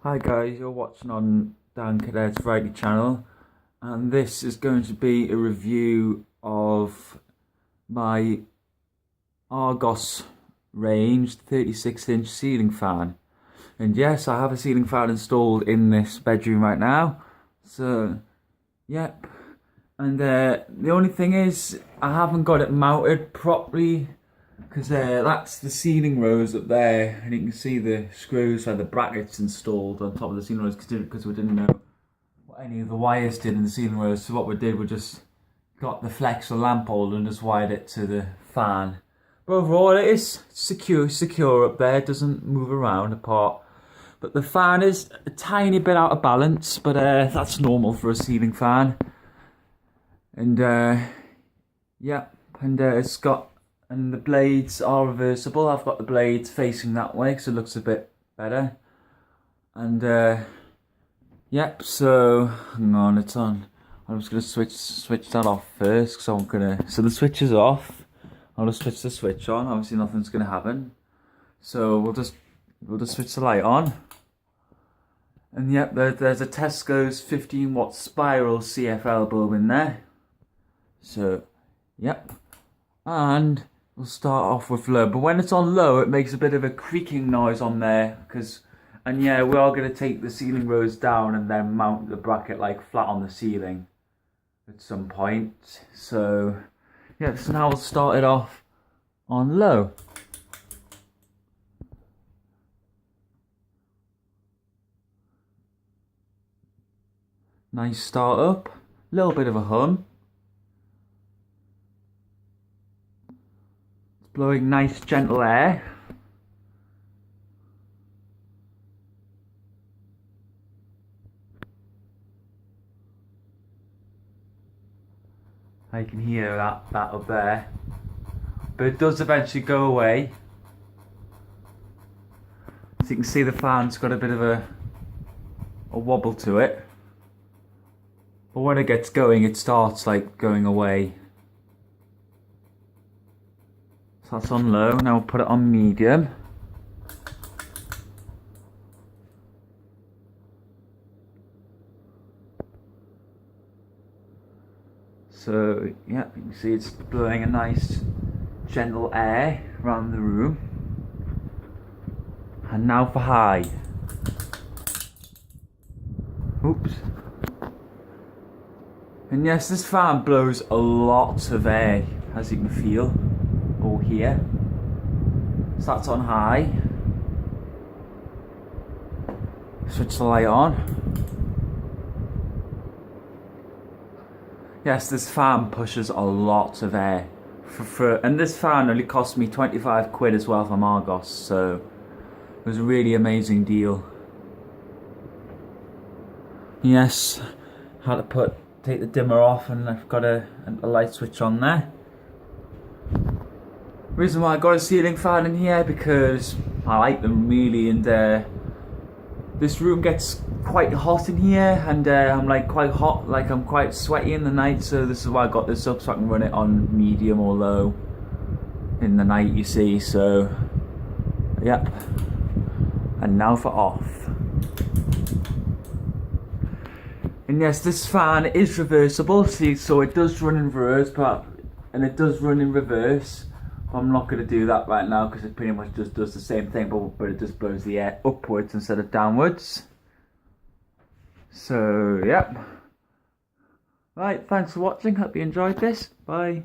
Hi guys, you're watching on Dan Cadet's Variety channel, and this is going to be a review of my Argos range 36-inch ceiling fan. And yes, I have a ceiling fan installed in this bedroom right now. So, yep. And the only thing is, I haven't got it mounted properly, because that's the ceiling rose up there, and you can see the screws and the brackets installed on top of the ceiling rose because we didn't know what any of the wires did in the ceiling rose. So what we did, we just got the flexor lamp holder and just wired it to the fan. But overall, it is secure up there. It doesn't move around apart. But the fan is a tiny bit out of balance, but that's normal for a ceiling fan. And yeah, and it's got. And the blades are reversible. I've got the blades facing that way because it looks a bit better. And yep, so hang on, it's on. I'm just gonna switch that off first because I'm gonna. So the switch is off. I'll just switch the switch on. Obviously nothing's gonna happen. So we'll just switch the light on. And yep, there's a Tesco's 15-watt spiral CFL bulb in there. So yep, and we'll start off with low, but when it's on low, it makes a bit of a creaking noise on there, and yeah, we are going to take the ceiling rose down and then mount the bracket like flat on the ceiling at some point. So yeah, so now we'll start it off on low. Nice start up, little bit of a hum. Blowing nice gentle air. I can hear that up there. But it does eventually go away. So you can see the fan's got a bit of a wobble to it. But when it gets going, it starts like going away. So that's on low. Now we'll put it on medium. So yeah, you can see it's blowing a nice gentle air around the room. And now for high. Oops. And yes, this fan blows a lot of air, as you can feel. Or here. So that's on high. Switch the light on. Yes, this fan pushes a lot of air. And this fan only cost me 25 quid as well from Argos, so it was a really amazing deal. Yes, had to take the dimmer off, and I've got a light switch on there. Reason why I got a ceiling fan in here, because I like them really, and this room gets quite hot in here, and I'm like quite hot, like I'm quite sweaty in the night, so this is why I got this up, so I can run it on medium or low in the night, you see. So yep, and now for off. And yes, this fan is reversible, see, so it does run in reverse, and it does run in reverse. I'm not going to do that right now because it pretty much just does the same thing, but it just blows the air upwards instead of downwards. So, yep. Right, thanks for watching. Hope you enjoyed this. Bye.